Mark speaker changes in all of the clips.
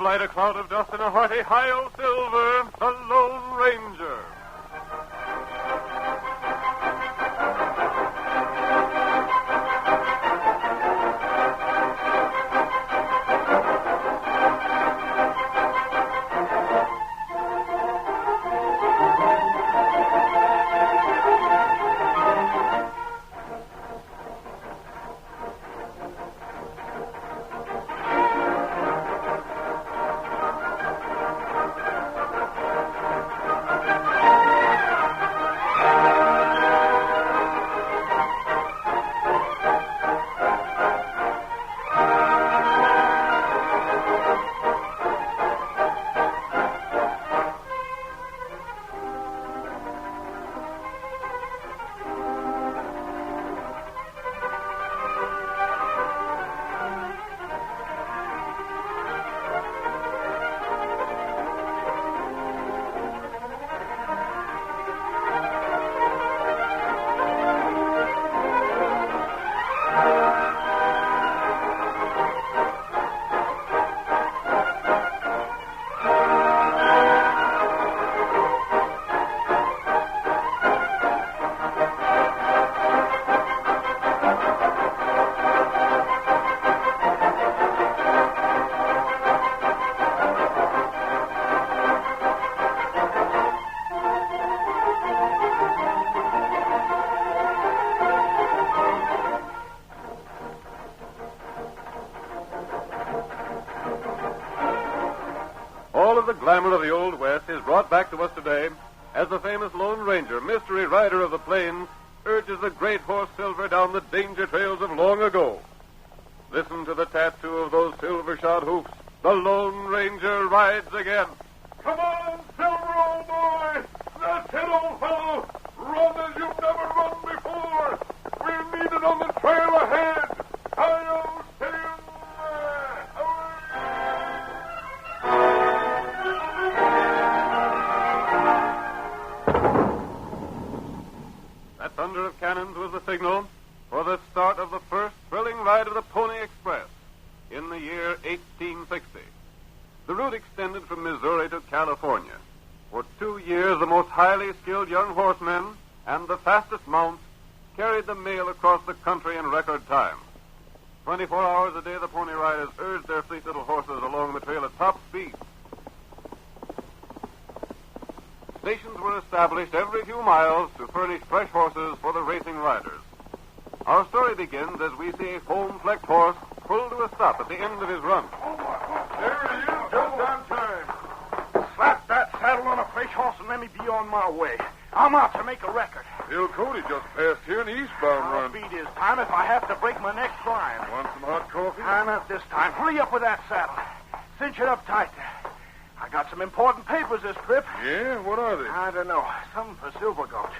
Speaker 1: light, a cloud of dust, and a hearty Hi-Yo Silver, the Lone Ranger. All of the glamour of the Old West is brought back to us today as the famous Lone Ranger, mystery rider of the plains, urges the great horse Silver down the danger trails of long ago. Listen to the tattoo of those silver-shod hoofs. The Lone Ranger rides again.
Speaker 2: Come on, Silver, old boy! That's it, old fellow! Run as you've never run before! We're needed on the trail ahead! Hi-yo, Silver!
Speaker 1: That thunder of cannons was the signal for the start of the first thrilling ride of the Pony Express in the year 1860. The route extended from Missouri to California. For 2 years, the most highly skilled young horsemen and the fastest mounts carried the mail across the country in record time. 24 hours a day, the Pony Riders urged their fleet little horses along the trail at top speed. Stations were established every few miles to furnish fresh horses for the racing riders. Our story begins as we see a foam-flecked horse pull to a stop at the end of his run.
Speaker 2: There he is, just on time.
Speaker 3: Slap that saddle on a fresh horse and let me be on my way. I'm out to make a record.
Speaker 2: Bill Cody just passed here in the eastbound
Speaker 3: I'll
Speaker 2: run.
Speaker 3: beat his time if I have to break my neck trying.
Speaker 2: Want some hot coffee?
Speaker 3: Not this time. Hurry up with that saddle. Cinch it up tight. I got some important papers this trip.
Speaker 2: Yeah? What are they?
Speaker 3: I don't know. Something for Silver Gulch.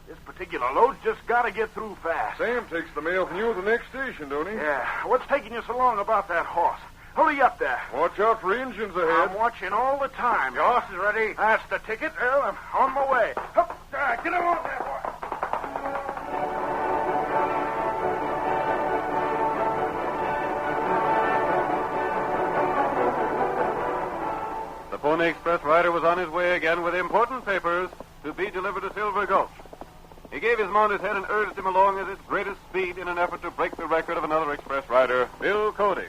Speaker 3: This particular load's just got to get through fast.
Speaker 2: Sam takes the mail from you at the next station, don't he?
Speaker 3: Yeah. What's taking you so long about that horse? Hurry up there.
Speaker 2: Watch out for engines ahead.
Speaker 3: I'm watching all the time.
Speaker 4: Your horse is ready.
Speaker 3: That's the ticket. Well, I'm on my way. Hup, get along there, boy.
Speaker 1: The Pony Express rider was on his way again with important papers to be delivered to Silver Gulch. He gave his mount his head and urged him along at its greatest speed in an effort to break the record of another express rider, Bill Cody,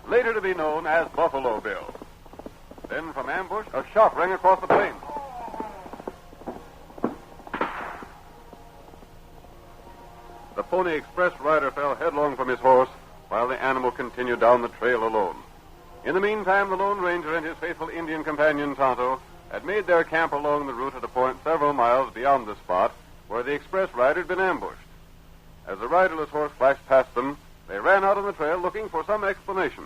Speaker 1: later to be known as Buffalo Bill. Then from ambush, a shot rang across the plains. The Pony Express rider fell headlong from his horse while the animal continued down the trail alone. In the meantime, the Lone Ranger and his faithful Indian companion, Tonto, had made their camp along the route at a point several miles beyond the spot where the express rider had been ambushed. As the riderless horse flashed past them, they ran out on the trail looking for some explanation.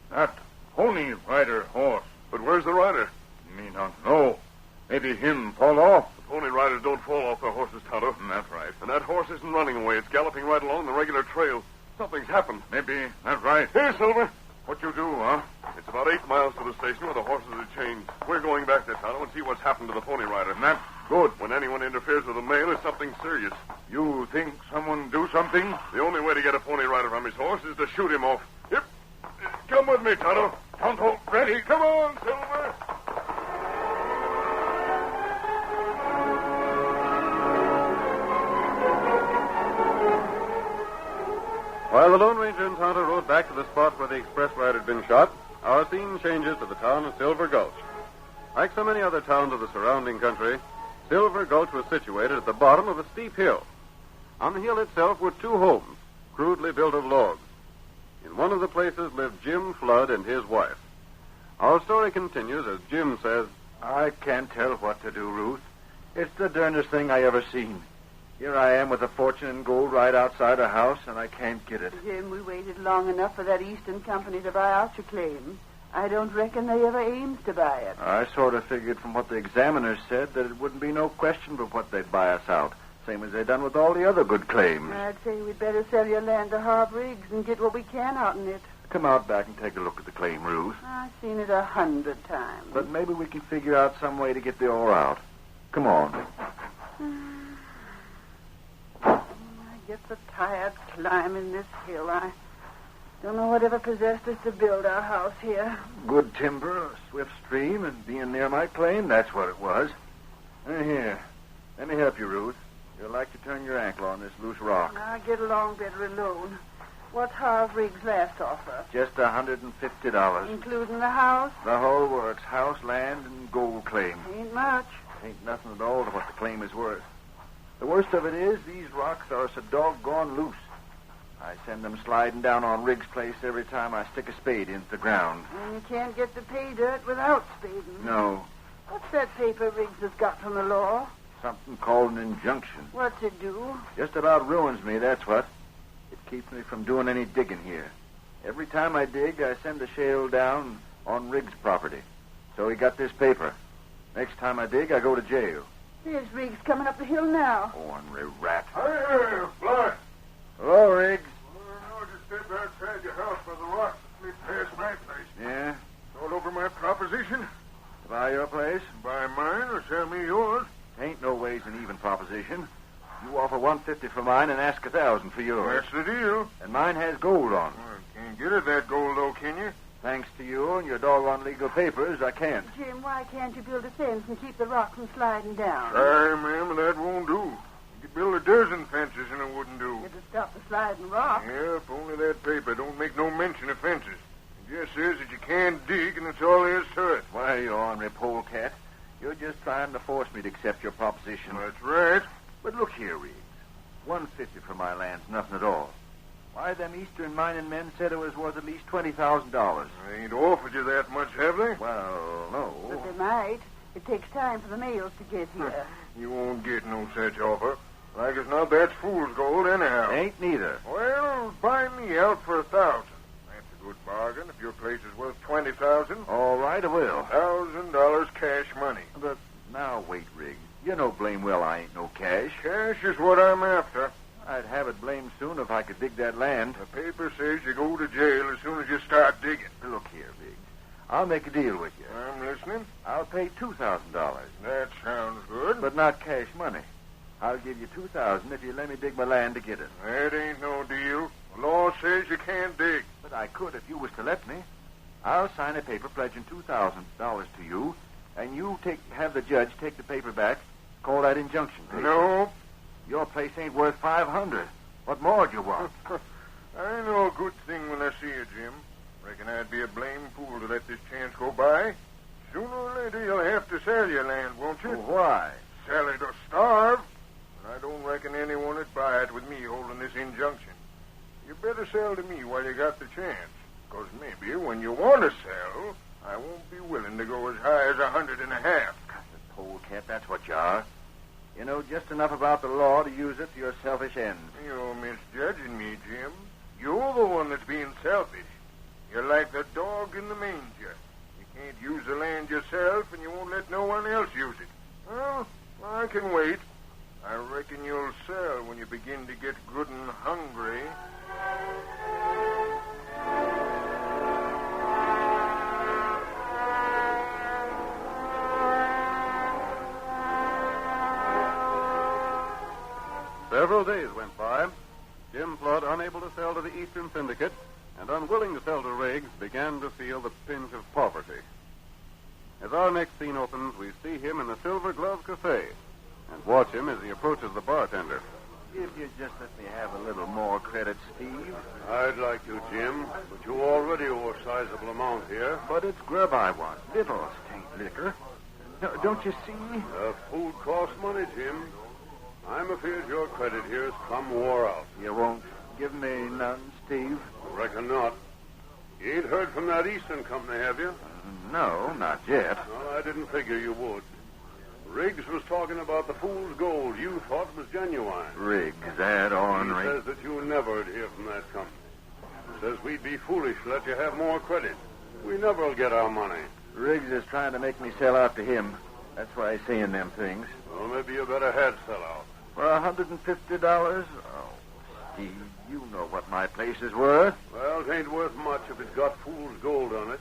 Speaker 2: That Pony Rider horse. But where's the rider? Me not know. Maybe him fall off. The Pony Riders don't fall off their horses, Tonto. That's right. And that horse isn't running away. It's galloping right along the regular trail. Something's happened. Maybe that's right. Here, Silver. What you do, huh? It's about 8 miles to the station where the horses are changed. We're going back there, Tonto, and see what's happened to the Pony Rider. And that's good. When anyone interferes with the mail, it's something serious. You think someone do something? The only way to get a Pony Rider from his horse is to shoot him off. Yep. Come with me, Tonto. Tonto, ready. Come on, Silver.
Speaker 1: While the Lone Ranger and Tonto rode back to the spot where the express ride had been shot, our scene changes to the town of Silver Gulch. Like so many other towns of the surrounding country, Silver Gulch was situated at the bottom of a steep hill. On the hill itself were two homes, crudely built of logs. In one of the places lived Jim Flood and his wife. Our story continues as Jim says,
Speaker 3: I can't tell what to do, Ruth. It's the darndest thing I ever seen. Here I am with a fortune in gold right outside a house, and I can't get it.
Speaker 4: Jim, we waited long enough for that Eastern Company to buy out your claim. I don't reckon they ever aims to buy it.
Speaker 3: I sort of figured from what the examiners said that it wouldn't be no question but what they'd buy us out, same as they done with all the other good claims.
Speaker 4: I'd say we'd better sell your land to Harv Riggs and get what we can out in it.
Speaker 3: Come out back and take a look at the claim, Ruth.
Speaker 4: I've seen it 100 times.
Speaker 3: But maybe we can figure out some way to get the ore out. Come on.
Speaker 4: I get so tired climbing this hill. I don't know whatever possessed us to build our house here.
Speaker 3: Good timber, a swift stream, and being near my claim, that's what it was. Here, let me help you, Ruth. You'll like to turn your ankle on this loose rock.
Speaker 4: I'll get along better alone. What's Harv Riggs' last offer?
Speaker 3: Just $150.
Speaker 4: Including the house?
Speaker 3: The whole works. House, land, and gold claim.
Speaker 4: Ain't much.
Speaker 3: Ain't nothing at all to what the claim is worth. The worst of it is these rocks are so doggone loose. I send them sliding down on Riggs' place every time I stick a spade into the ground.
Speaker 4: And you can't get to pay dirt without spading.
Speaker 3: No.
Speaker 4: What's that paper Riggs has got from the law?
Speaker 3: Something called an injunction.
Speaker 4: What's it do?
Speaker 3: Just about ruins me, that's what. It keeps me from doing any digging here. Every time I dig, I send the shale down on Riggs' property. So he got this paper. Next time I dig, I go to jail.
Speaker 4: There's Riggs coming up the hill now.
Speaker 3: Ornery rat.
Speaker 2: Hey, Flood.
Speaker 3: Hello, Riggs.
Speaker 2: I just stayed outside your house by the rocks that lead past my place.
Speaker 3: Yeah?
Speaker 2: All over my proposition.
Speaker 3: To buy your place?
Speaker 2: Buy mine or sell me yours.
Speaker 3: Ain't no ways an even proposition. You offer $150 for mine and ask $1,000 for yours.
Speaker 2: That's the deal.
Speaker 3: And mine has gold on.
Speaker 2: Well, can't get at that gold, though, can you?
Speaker 3: Thanks to you and your doggone legal papers, I can't.
Speaker 4: Jim, why can't you build a fence and keep the rock from sliding down?
Speaker 2: Sorry, ma'am, that won't do. You could build a dozen fences and it wouldn't do.
Speaker 4: It'll stop the sliding rock.
Speaker 2: Yeah, if only that paper don't make no mention of fences. It just says that you can't dig, and that's all there is to it.
Speaker 3: Why, you ornery polecat. You're just trying to force me to accept your proposition.
Speaker 2: That's right.
Speaker 3: But look here, Riggs. $150 for my land's nothing at all. Why, them Eastern mining men said it was worth at least $20,000.
Speaker 2: They ain't offered you that much, have they?
Speaker 3: Well, no.
Speaker 4: But they might. It takes time for the mails to get here.
Speaker 2: You won't get no such offer. Like as not, that's fool's gold anyhow.
Speaker 3: Ain't neither.
Speaker 2: Well, buy me out for $1,000. That's a good bargain. If your place is worth $20,000,
Speaker 3: All right, I will.
Speaker 2: $1,000 cash money.
Speaker 3: But now, wait, Riggs. You know blame well I ain't no cash.
Speaker 2: Cash is what I'm after.
Speaker 3: I'd have it blamed soon if I could dig that land.
Speaker 2: The paper says you go to jail as soon as you start digging.
Speaker 3: Look here, Riggs. I'll make a deal with you.
Speaker 2: I'm listening.
Speaker 3: I'll pay $2,000,
Speaker 2: That sounds good.
Speaker 3: but not cash money. I'll give you $2,000 if you let me dig my land to get it.
Speaker 2: That ain't no deal. The law says you can't dig.
Speaker 3: But I could if you was to let me. I'll sign a paper pledging $2,000 to you, and you have the judge take the paper back. Call that injunction paper.
Speaker 2: No.
Speaker 3: Your place ain't worth $500. What more do you want?
Speaker 2: I know a good thing when I see you, Jim. Reckon I'd be a blame fool to let this chance go by. Sooner or later, you'll have to sell your land, won't you?
Speaker 3: Why?
Speaker 2: Sell it or starve. And I don't reckon anyone would buy it with me holding this injunction. You better sell to me while you got the chance. Because maybe when you want to sell, I won't be willing to go as high as 150.
Speaker 3: Polecat, that's what you are. You know just enough about the law to use it to your selfish ends.
Speaker 2: You're misjudging me, Jim. You're the one that's being selfish. You're like the dog in the manger. You can't use the land yourself, and you won't let no one else use it. Well, I can wait. I reckon you'll sell when you begin to get good and hungry.
Speaker 1: Several days went by. Jim Flood, unable to sell to the Eastern Syndicate, and unwilling to sell to Riggs, began to feel the pinch of poverty. As our next scene opens, we see him in the Silver Glove Cafe and watch him as he approaches the bartender.
Speaker 3: If you just let me have a little more credit, Steve.
Speaker 2: I'd like to, Jim, but you already owe a sizable amount here.
Speaker 3: But it's grub I want. Little state liquor. Don't you see?
Speaker 2: Food costs money, Jim. I'm afraid your credit here has come wore out.
Speaker 3: You won't give me none, Steve?
Speaker 2: Reckon not. You ain't heard from that Eastern company, have you?
Speaker 3: No, not yet.
Speaker 2: Well, I didn't figure you would. Riggs was talking about the fool's gold you thought was genuine.
Speaker 3: Riggs, that ornery.
Speaker 2: He says that you never'd hear from that company. Says we'd be foolish to let you have more credit. We never'll get our money.
Speaker 3: Riggs is trying to make me sell out to him. That's why he's saying them things.
Speaker 2: Well, maybe you better had sell out.
Speaker 3: For $150? Oh, Steve, you know what my place is worth.
Speaker 2: Well, it ain't worth much if it's got fool's gold on it.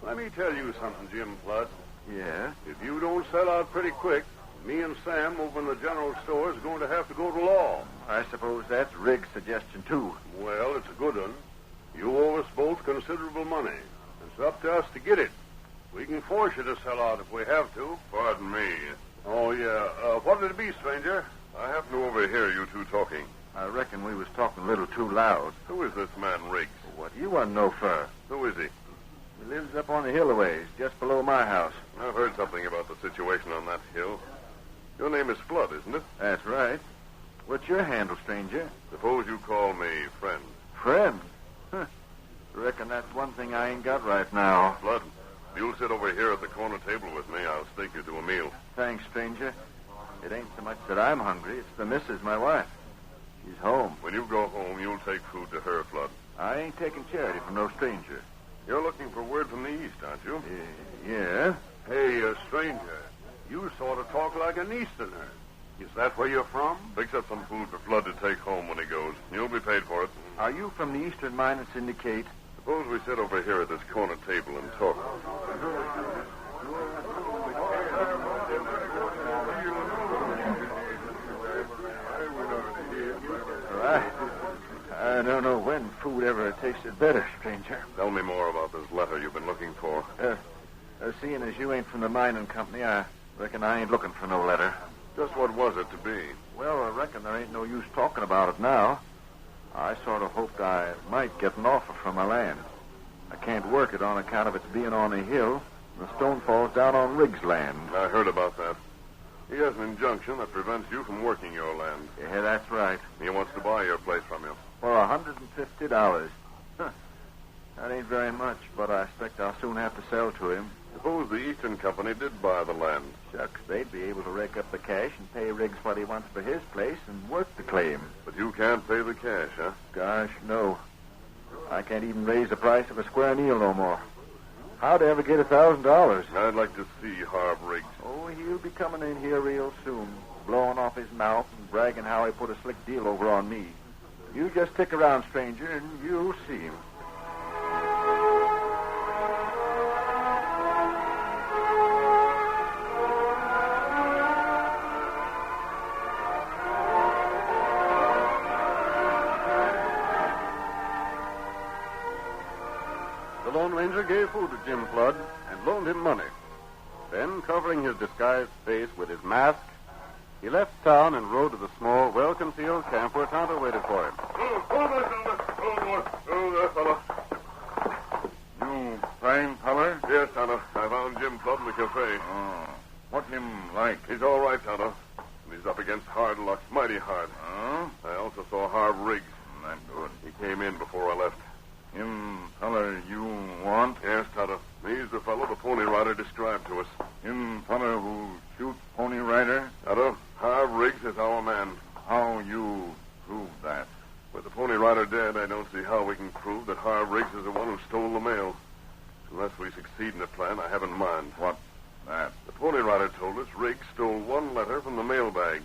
Speaker 2: Let me tell you something, Jim Flood.
Speaker 3: Yeah?
Speaker 2: If you don't sell out pretty quick, me and Sam over in the general store is going to have to go to law.
Speaker 3: I suppose that's Riggs' suggestion, too.
Speaker 2: Well, it's a good one. You owe us both considerable money. It's up to us to get it. We can force you to sell out if we have to.
Speaker 5: Pardon me.
Speaker 2: Oh, yeah. What'd it be, stranger?
Speaker 5: I happen to overhear you two talking.
Speaker 3: I reckon we was talking a little too loud.
Speaker 5: Who is this man, Riggs?
Speaker 3: What do you want to know for?
Speaker 5: Who is he?
Speaker 3: He lives up on the hill a ways, just below my house.
Speaker 5: I've heard something about the situation on that hill. Your name is Flood, isn't it?
Speaker 3: That's right. What's your handle, stranger?
Speaker 5: Suppose you call me friend.
Speaker 3: Friend? Huh. Reckon that's one thing I ain't got right now.
Speaker 5: Flood, if you'll sit over here at the corner table with me, I'll stake you to a meal.
Speaker 3: Thanks, stranger. It ain't so much that I'm hungry. It's the missus, my wife. She's home.
Speaker 5: When you go home, you'll take food to her, Flood.
Speaker 3: I ain't taking charity from no stranger.
Speaker 5: You're looking for word from the east, aren't you?
Speaker 3: Yeah.
Speaker 2: Hey, stranger. You sort of talk like an Easterner. Is that where you're from?
Speaker 5: Fix up some food for Flood to take home when he goes. You'll be paid for it.
Speaker 3: Are you from the Eastern Mining Syndicate?
Speaker 5: Suppose we sit over here at this corner table and talk.
Speaker 3: I don't know when food ever tasted better, stranger.
Speaker 5: Tell me more about this letter you've been looking for.
Speaker 3: Seeing as you ain't from the mining company, I reckon I ain't looking for no letter.
Speaker 5: Just what was it to be?
Speaker 3: Well, I reckon there ain't no use talking about it now. I sort of hoped I might get an offer for my land. I can't work it on account of its being on a hill. The stone falls down on Riggs' land.
Speaker 5: I heard about that. He has an injunction that prevents you from working your land.
Speaker 3: Yeah, that's right.
Speaker 5: He wants to buy your place from you.
Speaker 3: For $150. Huh. That ain't very much, but I expect I'll soon have to sell to him.
Speaker 5: Suppose the Eastern Company did buy the land.
Speaker 3: Shucks, they'd be able to rake up the cash and pay Riggs what he wants for his place and work the claim.
Speaker 5: But you can't pay the cash, huh?
Speaker 3: Gosh, no. I can't even raise the price of a square meal no more. How'd I ever get $1,000?
Speaker 5: I'd like to see Harv Riggs.
Speaker 3: Oh, he'll be coming in here real soon, blowing off his mouth and bragging how he put a slick deal over on me. You just stick around, stranger, and you'll see him.
Speaker 1: The Lone Ranger gave food to Jim Flood and loaned him money. Then, covering his disguised face with his mask, he left town and rode to the small, well-concealed camp where Tonto waited for him.
Speaker 5: Oh, there, fella.
Speaker 2: You fine feller?
Speaker 5: Yes, Tonto. I found Jim Flood in the cafe.
Speaker 2: Oh. What him like?
Speaker 5: He's all right, Tonto. And he's up against hard luck, mighty hard.
Speaker 2: Oh?
Speaker 5: I also saw Harv Riggs.
Speaker 2: That good.
Speaker 5: He came in before I left.
Speaker 2: Him feller you want?
Speaker 5: Yes, Tonto. He's the fellow the Pony Rider described to us.
Speaker 2: Him feller who shoot Pony Rider?
Speaker 5: Tonto, Harv Riggs is our man.
Speaker 2: How you prove that?
Speaker 5: With the Pony Rider dead, I don't see how we can prove that Harv Riggs is the one who stole the mail. Unless we succeed in the plan I have in mind.
Speaker 2: What? That?
Speaker 5: The Pony Rider told us Riggs stole one letter from the mailbag.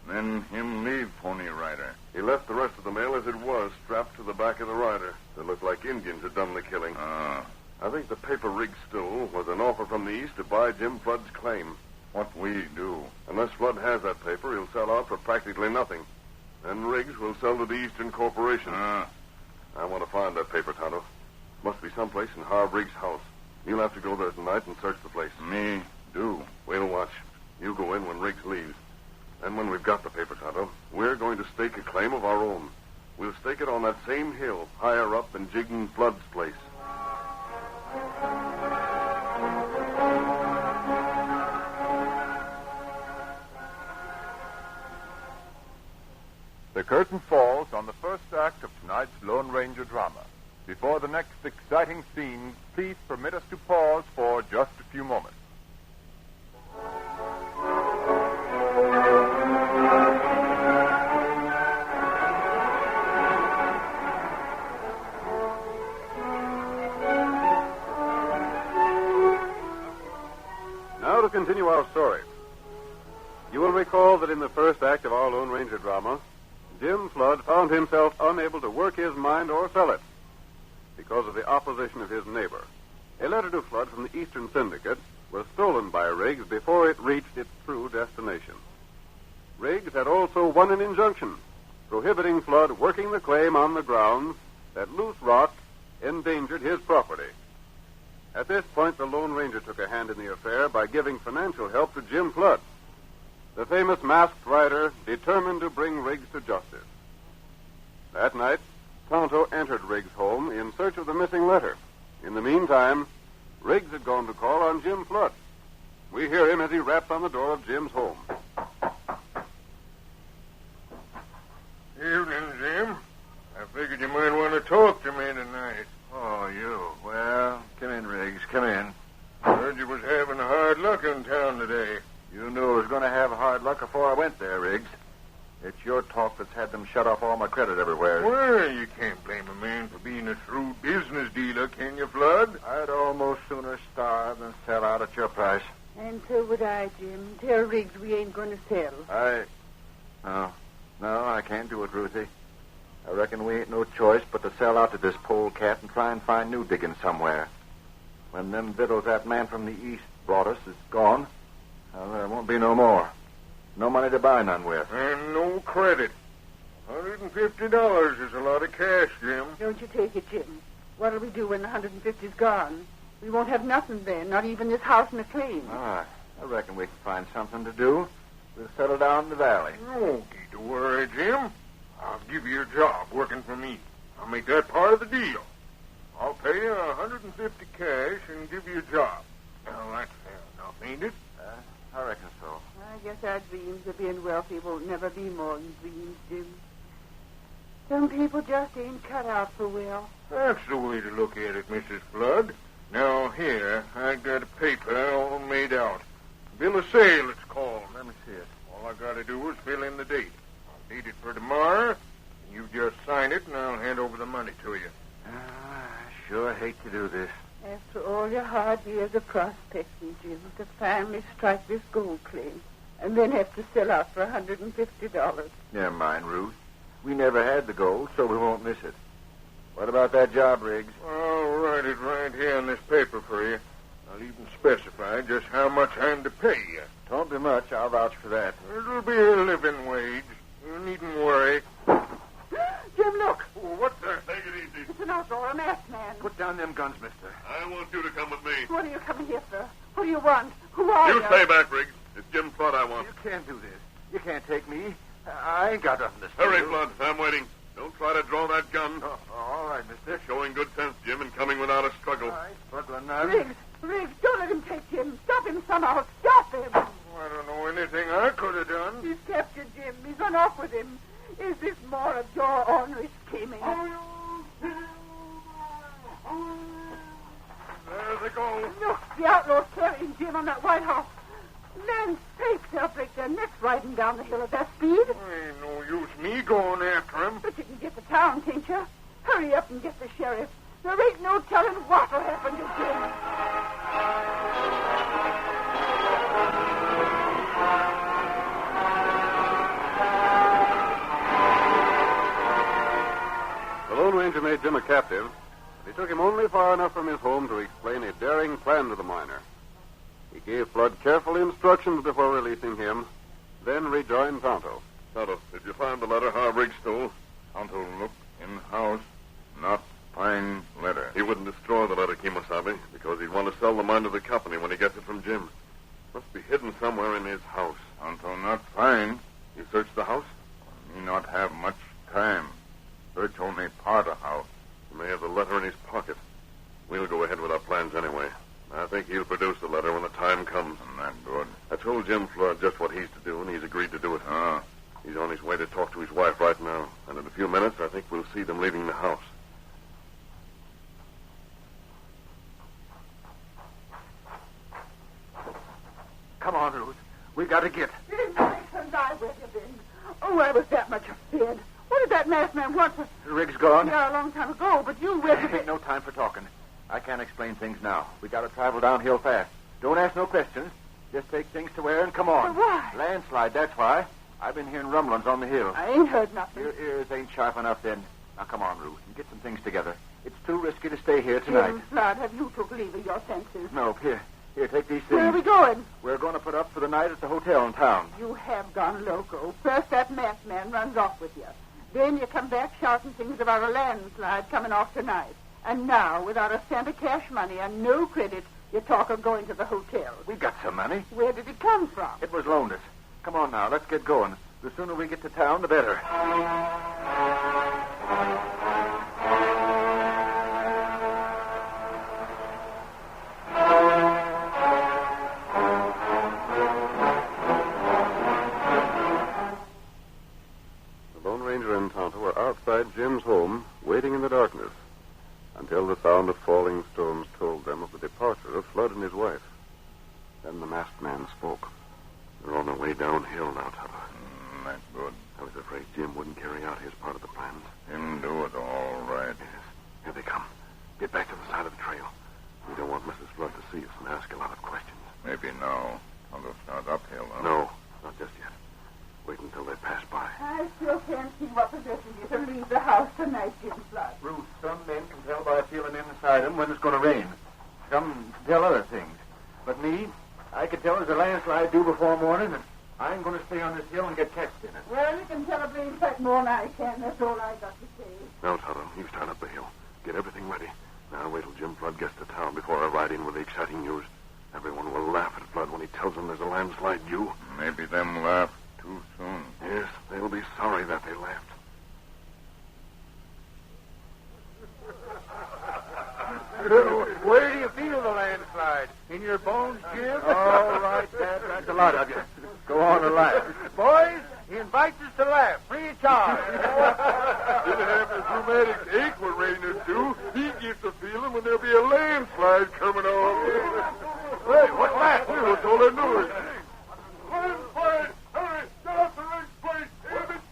Speaker 2: Then him leave Pony Rider.
Speaker 5: He left the rest of the mail as it was, strapped to the back of the rider. It looked like Indians had done the killing. I think the paper Riggs stole was an offer from the East to buy Jim Flood's claim.
Speaker 2: What we do?
Speaker 5: Unless Flood has that paper, he'll sell out for practically nothing. Then Riggs will sell to the Eastern Corporation. I want to find that paper, Tonto. Must be someplace in Harv Riggs' house. You'll have to go there tonight and search the place.
Speaker 2: Me do.
Speaker 5: We'll watch. You go in when Riggs leaves. Then when we've got the paper, Tonto, we're going to stake a claim of our own. We'll stake it on that same hill, higher up in Jigden Flood's place.
Speaker 6: The curtain falls on the first act of tonight's Lone Ranger drama. Before the next exciting scene, please permit us to pause for just a few moments.
Speaker 1: Now to continue our story. You will recall that in the first act of our Lone Ranger drama, Jim Flood found himself unable to work his mind or sell it because of the opposition of his neighbor. A letter to Flood from the Eastern Syndicate was stolen by Riggs before it reached its true destination. Riggs had also won an injunction prohibiting Flood working the claim on the grounds that loose rock endangered his property. At this point, the Lone Ranger took a hand in the affair by giving financial help to Jim Flood, the famous masked rider determined to bring Riggs to justice. That night, Tonto entered Riggs' home in search of the missing letter. In the meantime, Riggs had gone to call on Jim Flood. We hear him as he raps on the door of Jim's home.
Speaker 2: Evening, Jim. I figured you might want to talk to me tonight.
Speaker 3: Oh, you. Well, come in, Riggs. Come in.
Speaker 2: Heard you was having hard luck in town today.
Speaker 3: You knew I was going to have hard luck before I went there, Riggs. It's your talk that's had them shut off all my credit everywhere.
Speaker 2: Well, you can't blame a man for being a shrewd business dealer, can you, Flood?
Speaker 3: I'd almost sooner starve than sell out at your price.
Speaker 4: And so would I, Jim. Tell Riggs we ain't going to sell.
Speaker 3: No, I can't do it, Ruthie. I reckon we ain't no choice but to sell out to this polecat and try and find new diggings somewhere. When them victuals that man from the east brought us is gone, there won't be no more. No money to buy none with.
Speaker 2: And no credit. $150 is a lot of cash, Jim.
Speaker 4: Don't you take it, Jim. What'll we do when the 150's gone? We won't have nothing then, not even this house and a claim.
Speaker 3: I reckon we can find something to do. We'll settle down in the valley.
Speaker 2: No need to worry, Jim. I'll give you a job working for me. I'll make that part of the deal. I'll pay you $150 cash and give you a job. Now, that's fair enough, ain't it?
Speaker 3: I reckon so.
Speaker 4: I guess our dreams of being wealthy won't never be more than dreams, Jim. Some people just ain't cut out for well.
Speaker 2: That's the way to look at it, Mrs. Flood. Now, here, I got a paper all made out. Bill of sale, it's called.
Speaker 3: Let me see it.
Speaker 2: All I got to do is fill in the date. I'll date it for tomorrow, and you just sign it, and I'll hand over the money to you.
Speaker 3: I sure hate to do this.
Speaker 4: After all your hard years of prospecting, Jim, to finally strike this gold claim, and then have to sell out for $150.
Speaker 3: Never mind, Ruth. We never had the gold, so we won't miss it. What about that job, Riggs?
Speaker 2: I'll write it right here on this paper for you. I'll even specify just how much I'm to pay you.
Speaker 3: Don't be much. I'll vouch for that.
Speaker 2: It'll be a living wage. You needn't worry.
Speaker 4: Jim, look.
Speaker 2: Oh, what's that?
Speaker 5: Take it easy.
Speaker 4: It's an outlaw, a masked man.
Speaker 3: Put down them guns, mister.
Speaker 5: I want you to come with me.
Speaker 4: What are you coming here for? Who do you want? Who are you?
Speaker 5: You stay back, Riggs. It's Jim Flood I want.
Speaker 3: You can't do this. You can't take me. I ain't got nothing to say.
Speaker 5: Hurry, Flood. I'm waiting. Don't try to draw that gun.
Speaker 3: All right, mister.
Speaker 5: You're showing good sense, Jim, and coming without a struggle.
Speaker 3: I ain't struggling none.
Speaker 4: Riggs, don't let him take Jim. Stop him somehow. Stop him.
Speaker 2: I don't know anything I could have done.
Speaker 4: He's captured Jim. He's run off with him. Is this more of your ornery scheming?
Speaker 2: There they go.
Speaker 4: Look, the outlaw's carrying Jim on that white horse. Man's sakes, they'll break their necks riding down the hill at that speed.
Speaker 2: Ain't no use me going after him.
Speaker 4: But you can get to town, can't you? Hurry up and get the sheriff. There ain't no telling what'll happen to Jim.
Speaker 1: The Lone Ranger made Jim a captive. He took him only far enough from his home to explain a daring plan to the miner. He gave Flood careful instructions before releasing him, then rejoined Tonto.
Speaker 5: Tonto, did you find the letter Harv Riggs stole?
Speaker 2: Tonto, look in the house. Not find letter.
Speaker 5: He wouldn't destroy the letter, Kemosabe, because he'd want to sell the mine to the company when he gets it from Jim. Must be hidden somewhere in his house.
Speaker 2: Until not find,
Speaker 5: You searched the house?
Speaker 2: me not have much time. Search only part of house.
Speaker 5: He may have the letter in his pocket. We'll go ahead with our plans anyway. I think he'll produce the letter when the time comes.
Speaker 2: Not good.
Speaker 5: I told Jim Flood just what he's to do, and he's agreed to do it.
Speaker 2: Ah,
Speaker 5: He's on his way to talk to his wife right now. And in a few minutes, I think we'll see them leaving the house.
Speaker 3: Come on, Ruth. We got to get.
Speaker 4: Didn't I where you been? Oh, I was that much afraid. What did that masked man want for...
Speaker 3: Rig's gone.
Speaker 4: Yeah, a long time ago, but you where you been?
Speaker 3: No time for talking. I can't explain things now. We got to travel downhill fast. Don't ask no questions. Just take things to where and come on.
Speaker 4: But why?
Speaker 3: Landslide, that's why. I've been hearing rumblings on the hill.
Speaker 4: I ain't heard nothing.
Speaker 3: Your ears ain't sharp enough then. Now, come on, Ruth, and get some things together. It's too risky to stay here tonight.
Speaker 4: Jim Flood, have you took leave of your senses?
Speaker 3: No, here, take these things.
Speaker 4: Where are we going?
Speaker 3: We're going to put up for the night at the hotel in town.
Speaker 4: You have gone loco. First that masked man runs off with you. Then you come back shouting things about a landslide coming off tonight. And now, without a cent of cash money and no credit, you talk of going to the hotel.
Speaker 3: We got some money.
Speaker 4: Where did it come from?
Speaker 3: It was loaned us. Come on now, let's get going. The sooner we get to town, the better.
Speaker 1: The Lone Ranger and Tonto were outside Jim's home, waiting in the darkness, until the sound of falling stones told them of the departure of Flood and his wife. Then the masked man spoke. They're on their way downhill now, Tonto.
Speaker 2: That's good.
Speaker 1: I was afraid Jim wouldn't carry out his part of the plans.
Speaker 2: Him do it all right.
Speaker 1: Yes. Here they come. Get back to the side of the trail. We don't want Mrs. Flood to see us and ask a lot of questions.
Speaker 2: Maybe now. I'll go start uphill, huh?
Speaker 1: No, not just yet. Wait until they pass by.
Speaker 4: I still can't see what possesses you to leave the house tonight, Jim Flood.
Speaker 3: Ruth, some men can tell by feeling inside them when it's going to rain. Some can tell other things. But me, I can tell there's a landslide due before morning, and I'm going to stay on this hill and get catched in it.
Speaker 4: Well, you can tell a blame sight more than I can. That's all I got to say.
Speaker 1: Now, Tonto, you start up the hill. Get everything ready. Now, wait till Jim Flood gets to town before I ride in with the exciting news. Everyone will laugh at Flood when he tells them there's a landslide due.
Speaker 2: Maybe them laugh too soon.
Speaker 1: Yes, they'll be sorry that they laughed.
Speaker 3: Where do you feel the landslide? In your bones, Jim? All right, Dad. That's a lot of you. Go on and laugh. Boys, he invites us to laugh. Free of charge.
Speaker 2: Didn't have his rheumatic ache when rain is due. He gets a feeling when there'll be a landslide coming on.
Speaker 3: Hey, what's that?
Speaker 2: What's all that noise? Landslide! Hurry! Get up the ring, please!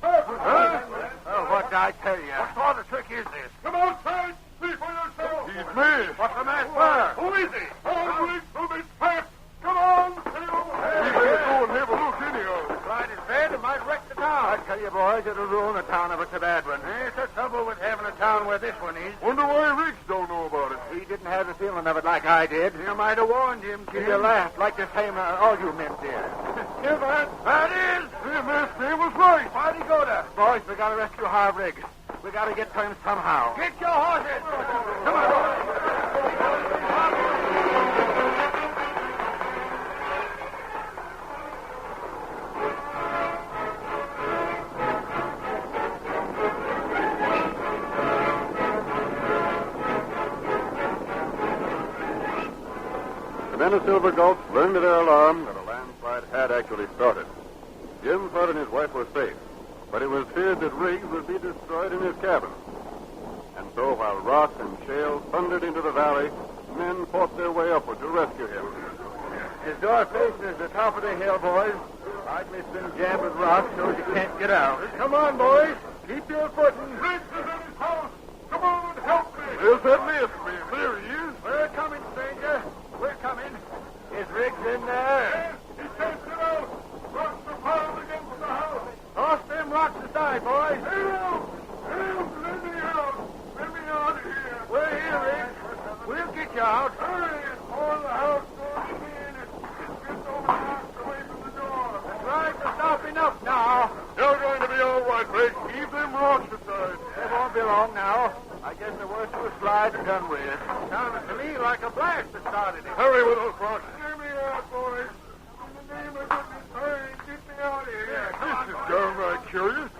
Speaker 3: Huh? Oh, what did I tell you? What sort of trick is this?
Speaker 2: Come outside! See for yourself! He's me!
Speaker 3: What's the matter? Where?
Speaker 2: Who is he? All Riggs from his past! Come on! We better go and have a look anyhow.
Speaker 3: Slide is bad, it might wreck the town. I tell you, boys, it'll ruin a town if it's a bad one. It's the trouble with having a town where this one is.
Speaker 2: Wonder why Riggs don't know about it.
Speaker 3: He didn't have the feeling of it like I did. You might have warned him, Jim. You laughed like the same all you men did.
Speaker 2: Hear that? That is! The masked man was right.
Speaker 3: Why'd he go there? Boys, we gotta rescue Harv Riggs. We gotta get to him somehow. Get your horses! Come on.
Speaker 1: The men of Silver Gulch learned to their alarm that a landslide had actually started. Jim Flood and his wife were safe, but it was feared that Riggs would be destroyed in his cabin. And so while rock and shale thundered into the valley, men fought their way upward to rescue him.
Speaker 3: His door faces the top of the hill, boys. Likely it's been jammed with rocks so you can't get out. Come on, boys. Keep your footing.
Speaker 2: Riggs is in his house. Come on and help me.
Speaker 3: There's
Speaker 2: that masked man. There he is.
Speaker 3: We're coming, stranger. We're coming. Is Riggs in there?
Speaker 2: He can't get out. Rocks are piled against the house.
Speaker 3: Toss them rocks aside, boys.
Speaker 2: Help! Help! Let me out! Let me out of here!
Speaker 3: We're here, Riggs. We'll get you out.
Speaker 2: Hurry! All the house doors in and get those rocks away from the door.
Speaker 3: That's right. To stop enough now.
Speaker 2: You're going to be all right, Riggs. Keep them rocks aside.
Speaker 3: It won't be long now. I guess the worst of the slide's done with.
Speaker 7: Sounded to me like a blast that started it.
Speaker 2: Hurry with those rocks.
Speaker 7: Get me out, boys. In the name of goodness, hurry. Get me out of here.
Speaker 2: This is downright curious.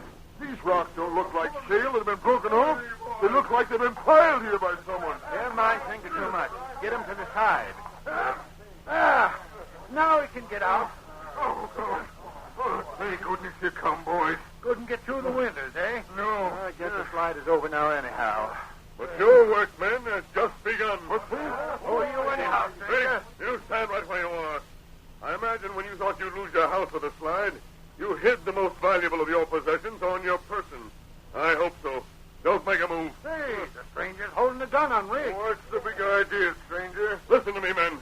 Speaker 2: These rocks don't look like shale that have been broken off. They look like they've been piled here by someone.
Speaker 3: Never mind thinking too much. Get him to the side.
Speaker 7: Now we can get out.
Speaker 2: Oh, God. Oh, thank goodness you come, boys.
Speaker 7: Couldn't get through the winters, eh?
Speaker 2: No.
Speaker 3: I guess the slide is over now anyhow.
Speaker 2: But your work, men, has just begun. What's
Speaker 7: Who are you anyhow, stranger?
Speaker 2: You stand right where you are. I imagine when you thought you'd lose your house with a slide, you hid the most valuable of your possessions on your person. I hope so. Don't make a move.
Speaker 7: Hey, the stranger's holding a gun on Riggs.
Speaker 2: What's the big idea, stranger? Listen to me, men.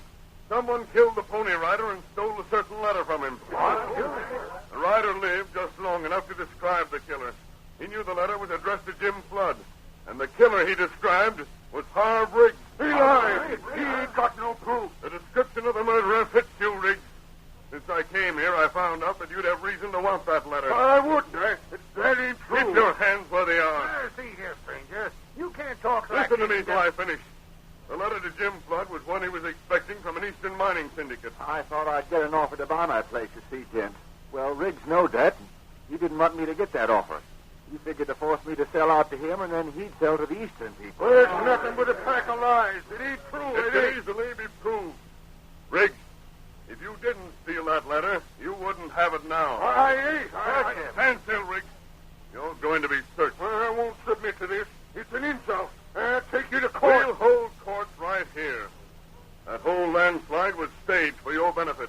Speaker 2: Someone killed the Pony Rider and stole a certain letter from him.
Speaker 7: What?
Speaker 2: The rider lived just long enough to describe the killer. He knew the letter was addressed to Jim Flood, and the killer he described was Harv Riggs. He lied. He ain't got no proof. The description of the murderer fits you, Riggs. Since I came here, I found out that you'd have reason to want that letter.
Speaker 7: I wouldn't. That ain't true.
Speaker 2: Keep your hands where they are.
Speaker 7: See here, stranger. You can't talk like
Speaker 2: Listen to me
Speaker 7: this.
Speaker 2: till I finish. The letter to Jim Flood was one he was expecting from an Eastern mining syndicate.
Speaker 3: I thought I'd get an offer to buy my place, you see, gent. Well, Riggs knowed that. He didn't want me to get that offer. He figured to force me to sell out to him, and then he'd sell to the Eastern people.
Speaker 7: Well, it's nothing but a pack of lies. It ain't true.
Speaker 2: It can easily be proved. Riggs, if you didn't steal that letter, you wouldn't have it now.
Speaker 7: I ain't.
Speaker 2: Stand still, Riggs. You're going to be searched.
Speaker 7: I won't submit to this. It's an insult. I'll take you to court.
Speaker 2: We'll hold court right here. That whole landslide was staged for your benefit.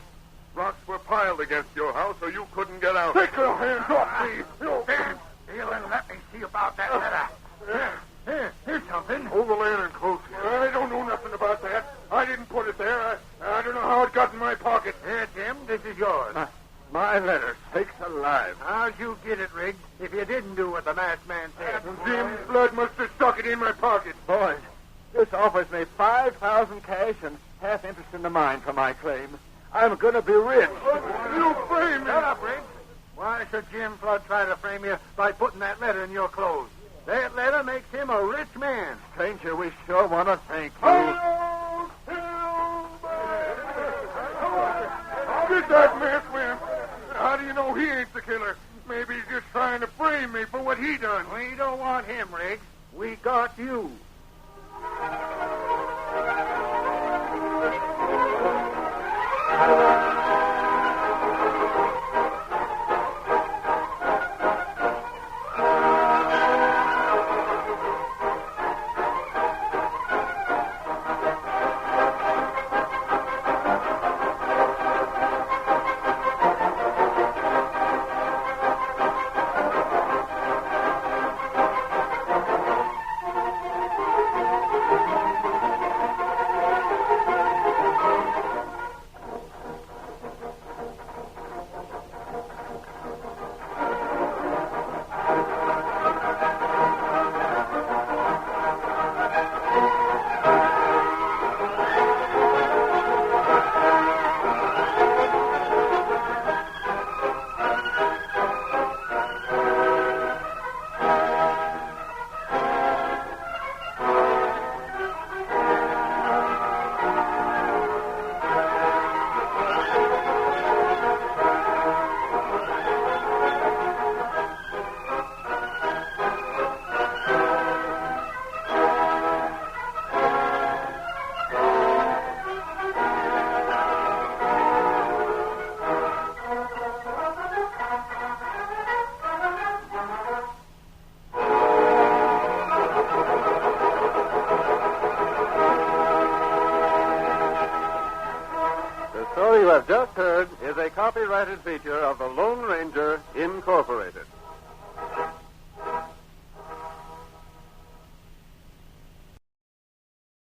Speaker 2: Rocks were piled against your house so you couldn't get out.
Speaker 7: Take your hands off me. Stand still and let me see about that letter. Here's something.
Speaker 2: Hold the lantern close here.
Speaker 7: I don't know nothing about that. I didn't put it there. I don't know how it got in my pocket. Here, Jim, this is yours.
Speaker 3: My letter, sakes alive.
Speaker 7: How'd you get it, Riggs, if you didn't do what the masked man said?
Speaker 2: Jim's blood must have stuck it in my pocket.
Speaker 3: Boys, this offers me 5,000 cash and half interest in the mine for my claim. I'm going to be rich.
Speaker 7: You frame me. Shut up, Riggs. Why should Jim Flood try to frame you by putting that letter in your clothes? That letter makes him a rich man.
Speaker 3: Stranger, we sure want to thank you.
Speaker 7: Get that masked man. How do you know he ain't the killer? Maybe he's just trying to frame me for what he done. We don't want him, Riggs. We got you.
Speaker 1: The story you have just heard is a copyrighted feature of the Lone Ranger, Incorporated.